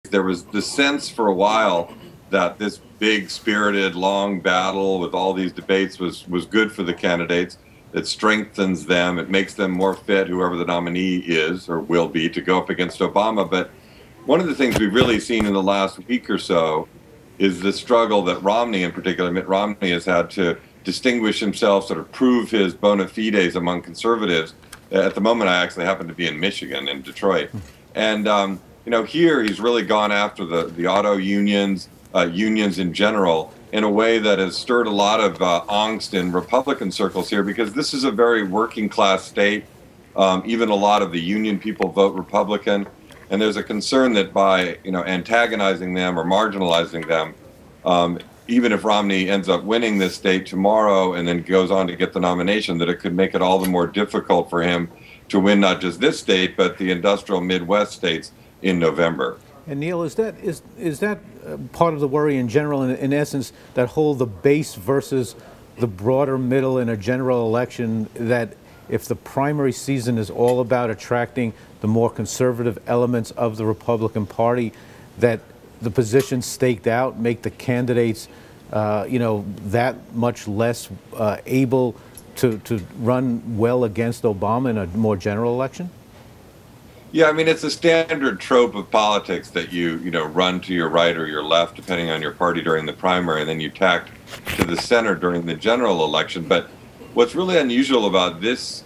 there was the sense for a while that this big, spirited, long battle with all these debates was good for the candidates. It strengthens them. It makes them more fit, whoever the nominee is or will be, to go up against Obama. But one of the things we've really seen in the last week or so is the struggle that Romney, in particular, Mitt Romney, has had to distinguish himself, sort of prove his bona fides among conservatives. At the moment, I actually happen to be in Michigan, in Detroit. And, here he's really gone after the auto unions, unions in general, in a way that has stirred a lot of angst in Republican circles here, because this is a very working class state. Even a lot of the union people vote Republican. And there's a concern that by antagonizing them or marginalizing them, even if Romney ends up winning this state tomorrow and then goes on to get the nomination, that it could make it all the more difficult for him to win not just this state, but the industrial Midwest states in November. And Neil, is that part of the worry in general, in essence, that whole the base versus the broader middle in a general election, that if the primary season is all about attracting the more conservative elements of the Republican Party, that the positions staked out make the candidates, that much less able to run well against Obama in a more general election? Yeah, I mean, it's a standard trope of politics that you run to your right or your left, depending on your party during the primary, and then you tack to the center during the general election. But what's really unusual about this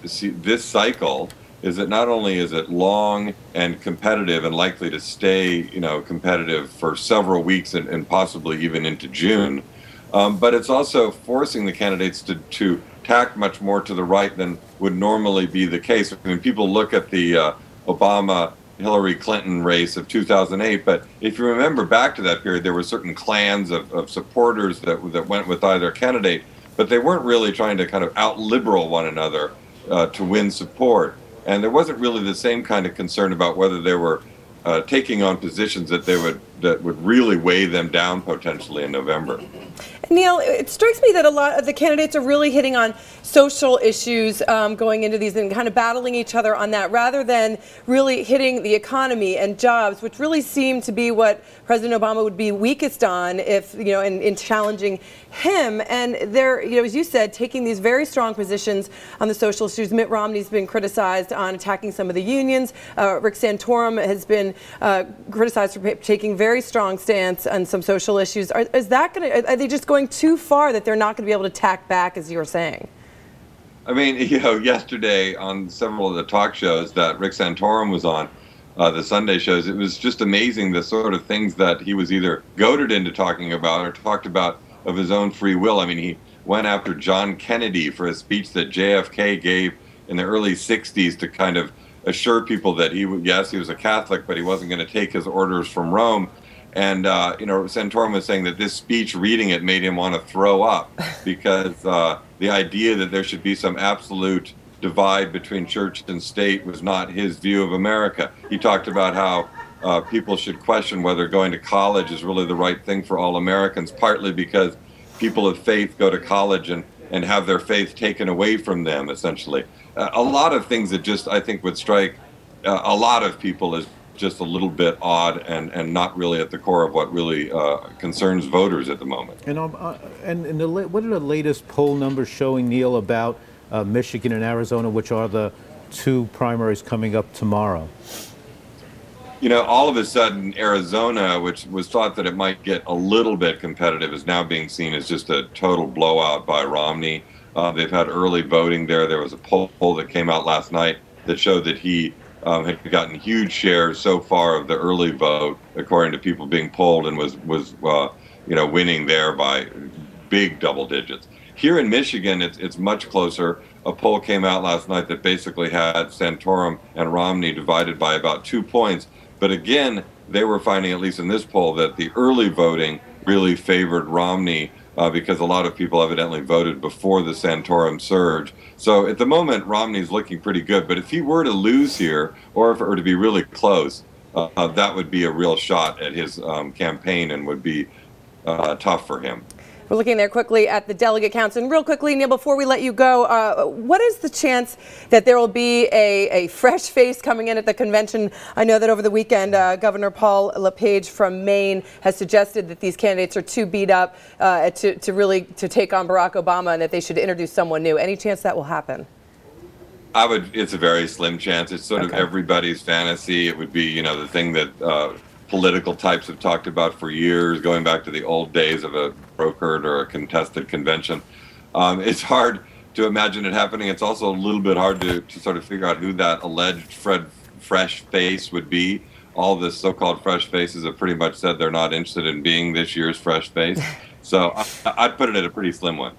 cycle is that not only is it long and competitive and likely to stay, competitive for several weeks and possibly even into June, but it's also forcing the candidates to tack much more to the right than would normally be the case. I mean, people look at the Obama-Hillary Clinton race of 2008, but if you remember back to that period, there were certain clans of supporters that went with either candidate, but they weren't really trying to kind of out-liberal one another to win support. And there wasn't really the same kind of concern about whether they were taking on positions that would really weigh them down potentially in November. Neil, it strikes me that a lot of the candidates are really hitting on social issues going into these and kind of battling each other on that, rather than really hitting the economy and jobs, which really seem to be what President Obama would be weakest on if, in challenging him. And they're, as you said, taking these very strong positions on the social issues. Mitt Romney's been criticized on attacking some of the unions. Rick Santorum has been criticized for taking very strong stance on some social issues. Are they just going too far that they're not going to be able to tack back, as you were saying? I mean, yesterday on several of the talk shows that Rick Santorum was on, the Sunday shows, it was just amazing the sort of things that he was either goaded into talking about or talked about of his own free will. I mean, he went after John Kennedy for a speech that JFK gave in the early 60s to kind of assure people that he was a Catholic, but he wasn't going to take his orders from Rome. And, Santorum was saying that this speech, reading it, made him want to throw up because the idea that there should be some absolute divide between church and state was not his view of America. He talked about how people should question whether going to college is really the right thing for all Americans, partly because people of faith go to college and have their faith taken away from them, essentially. A lot of things that just, I think, would strike a lot of people as just a little bit odd and not really at the core of what really concerns voters at the moment. And what are the latest poll numbers showing, Neil, about Michigan and Arizona, which are the two primaries coming up tomorrow? All of a sudden, Arizona, which was thought that it might get a little bit competitive, is now being seen as just a total blowout by Romney. They've had early voting there. There was a poll that came out last night that showed that he had gotten huge shares so far of the early vote, according to people being polled, and was winning there by big double digits. Here in Michigan, it's much closer. A poll came out last night that basically had Santorum and Romney divided by about 2 points. But again, they were finding, at least in this poll, that the early voting really favored Romney because a lot of people evidently voted before the Santorum surge. So at the moment, Romney's looking pretty good. But if he were to lose here, or if it were to be really close, that would be a real shot at his campaign and would be tough for him. We're looking there quickly at the delegate counts. And real quickly, Neil, before we let you go, what is the chance that there will be a fresh face coming in at the convention? I know that over the weekend, Governor Paul LePage from Maine has suggested that these candidates are too beat up to really take on Barack Obama and that they should introduce someone new. Any chance that will happen? It's a very slim chance. It's sort of everybody's fantasy. It would be, you know, the thing that political types have talked about for years, going back to the old days of a brokered or a contested convention. It's hard to imagine it happening. It's also a little bit hard to sort of figure out who that alleged fresh face would be. All the so-called fresh faces have pretty much said they're not interested in being this year's fresh face. So I'd put it at a pretty slim one.